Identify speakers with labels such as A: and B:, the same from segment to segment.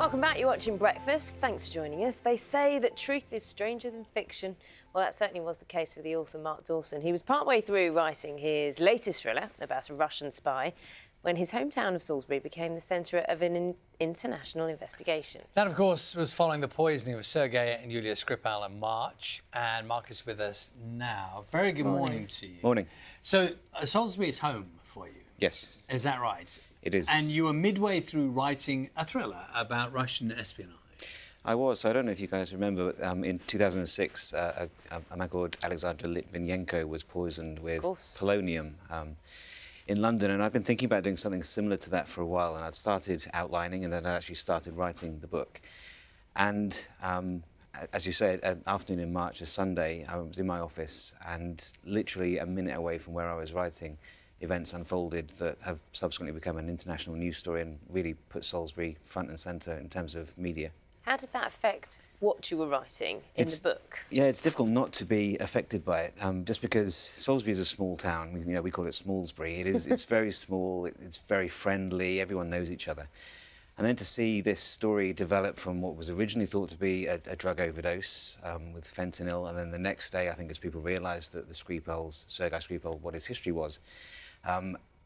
A: Welcome back, you're watching Breakfast. Thanks for joining us. They say that truth is stranger than fiction. Well, that certainly was the case for the author Mark Dawson. He was partway through writing his latest thriller about a Russian spy when his hometown of Salisbury became the centre of an international investigation.
B: That, of course, was following the poisoning of Sergei and Yulia Skripal in March. And Mark is with us now. Very good morning to you.
C: Morning.
B: So, Salisbury is home for you.
C: Yes.
B: Is that right?
C: It is.
B: And you were midway through writing a thriller about Russian espionage.
C: I was. I don't know if you guys remember, in 2006, a man called Alexander Litvinenko was poisoned with polonium in London. And I've been thinking about doing something similar to that for a while. And I'd started outlining, and then I actually started writing the book. And as you said, an afternoon in March, a Sunday, I was in my office, and literally a minute away from where I was writing, events unfolded that have subsequently become an international news story and really put Salisbury front and centre in terms of media.
A: How did that affect what you were writing in the book?
C: Yeah, it's difficult not to be affected by it, just because Salisbury is a small town. You know, we call it Smallsbury. It's very small, it's very friendly, everyone knows each other. And then to see this story develop from what was originally thought to be a drug overdose with fentanyl, and then the next day, I think, as people realised that the Skripals, Sergei Skripal, what his history was,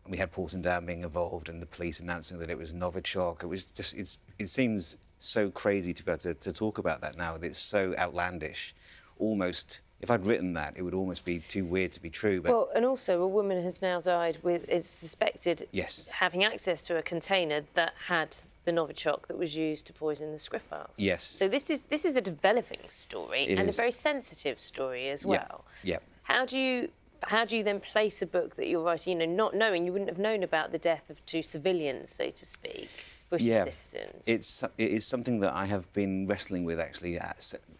C: we had Portendown being involved and the police announcing that it was Novichok. It was just, it seems so crazy to be able to talk about that now. It's so outlandish. Almost, if I'd written that, it would almost be too weird to be true. But
A: well, and also a woman has now died with, is suspected having access to a container that had the Novichok that was used to poison the Skripals.
C: Yes.
A: So this is a developing story and a very sensitive story as well.
C: Yeah.
A: How do you then place a book that you're writing, you know, not knowing, you wouldn't have known about the death of two civilians, so to speak, British citizens?
C: It is something that I have been wrestling with, actually.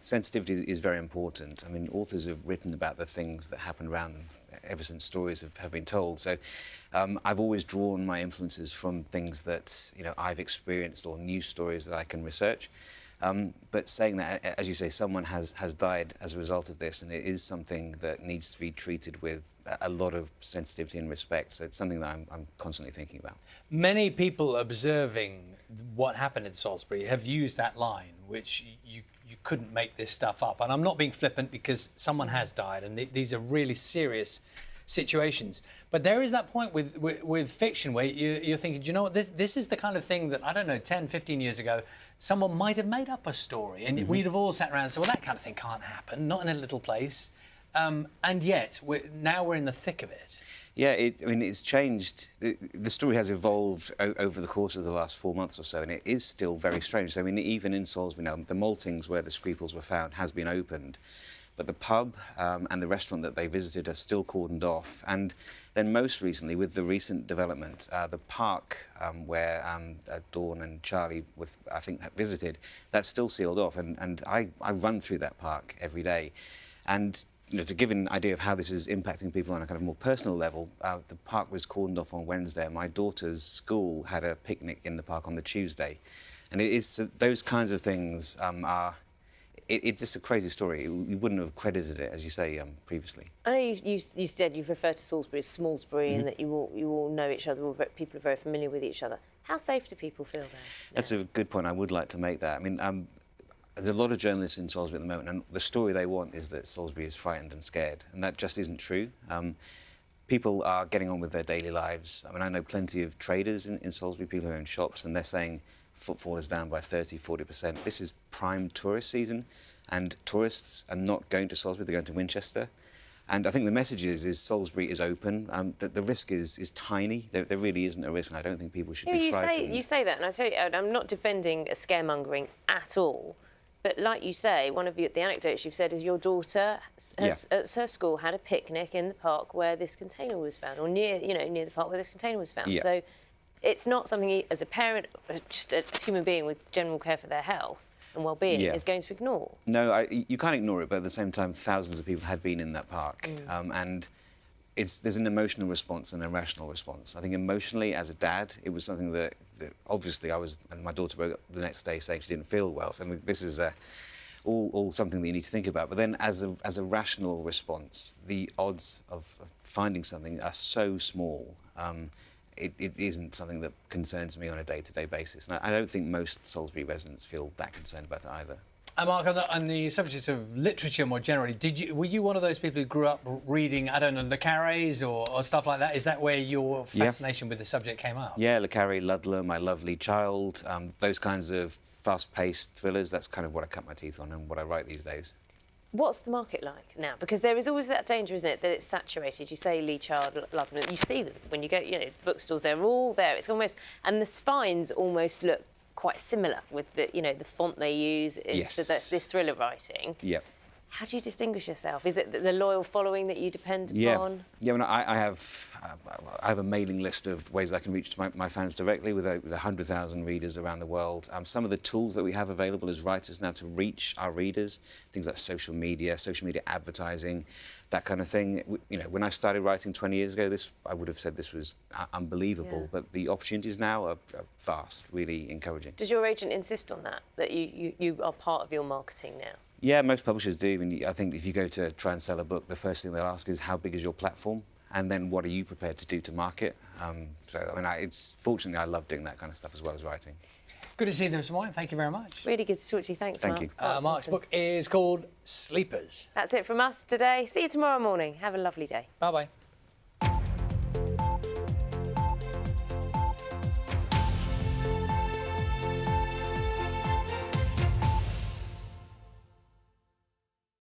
C: Sensitivity is very important. I mean, authors have written about the things that happen around them ever since stories have been told. So I've always drawn my influences from things that, you know, I've experienced or news stories that I can research. But saying that, as you say, someone has died as a result of this, and it is something that needs to be treated with a lot of sensitivity and respect. So it's something that I'm constantly thinking about.
B: Many people observing what happened in Salisbury have used that line, which you couldn't make this stuff up. And I'm not being flippant, because someone has died, and these are really serious situations. But there is that point with fiction where you're thinking, do you know what, this is the kind of thing that, I don't know, 10, 15 years ago, someone might have made up a story, and we'd have all sat around and said, well, that kind of thing can't happen, not in a little place. And yet, now we're in the thick of it.
C: Yeah, I mean, it's changed. The story has evolved over the course of the last 4 months or so, and it is still very strange. So, I mean, even in Salisbury now, the Maltings, where the Skripals were found, has been opened. But the pub and the restaurant that they visited are still cordoned off. And then most recently, with the recent development, the park where Dawn and Charlie, I think, visited, that's still sealed off. And I run through that park every day. And you know, to give an idea of how this is impacting people on a kind of more personal level, the park was cordoned off on Wednesday. My daughter's school had a picnic in the park on the Tuesday. And it is those kinds of things it's just a crazy story. You wouldn't have credited it, as you say, previously.
A: I know you said you've referred to Salisbury as Smallsbury, and that you all know each other, people are very familiar with each other. How safe do people feel there?
C: That's a good point. I would like to make that. I mean, there's a lot of journalists in Salisbury at the moment, and the story they want is that Salisbury is frightened and scared, and that just isn't true. People are getting on with their daily lives. I mean, I know plenty of traders in Salisbury, people who own shops, and they're saying footfall is down by 30, 40%. This is prime tourist season, and tourists are not going to Salisbury, they're going to Winchester. And I think the message is Salisbury is open. The risk is tiny. There really isn't a risk, and I don't think people should be frightened.
A: You say that, and I tell you, I'm not defending a scaremongering at all. But like you say, one of the anecdotes you've said is your daughter at her school had a picnic in the park where this container was found, or near the park where this container was found.
C: Yeah.
A: So it's not something, as a parent, just a human being with general care for their health and well-being, is going to ignore.
C: No, you can't ignore it, but at the same time, thousands of people had been in that park. And there's an emotional response and a rational response. I think emotionally, as a dad, it was something that obviously and my daughter woke up the next day saying she didn't feel well. So I mean, this is all something that you need to think about. But then as a rational response, the odds of finding something are so small. it isn't something that concerns me on a day-to-day basis. And I don't think most Salisbury residents feel that concerned about it either.
B: Mark, on the subject of literature more generally, were you one of those people who grew up reading, I don't know, Le Carre's or stuff like that? Is that where your fascination with the subject came up?
C: Yeah, Le Carre, Ludlam, My Lovely Child, those kinds of fast-paced thrillers, that's kind of what I cut my teeth on and what I write these days.
A: What's the market like now? Because there is always that danger, isn't it, that it's saturated. You say Lee Child, Ludlam, you see them when you go, the bookstores, they're all there. It's almost, and the spines almost look quite similar with the, the font they use into this thriller writing.
C: Yep.
A: How do you distinguish yourself? Is it the loyal following that you depend upon?
C: Yeah, well, I have a mailing list of ways I can reach my fans directly with 100,000 readers around the world. Some of the tools that we have available as writers now to reach our readers, things like social media advertising, that kind of thing. When I started writing 20 years ago, I would have said this was unbelievable, but the opportunities now are vast, really encouraging.
A: Does your agent insist on that you are part of your marketing now?
C: Yeah, most publishers do. And I think if you go to try and sell a book, the first thing they'll ask is how big is your platform, and then what are you prepared to do to market. So I mean, fortunately I love doing that kind of stuff as well as writing.
B: Good to see you this morning. Thank you very much.
A: Really good to talk to you. Thanks, Mark.
C: Thank you.
B: Mark's book is called Sleepers.
A: That's it from us today. See you tomorrow morning. Have a lovely day.
B: Bye-bye.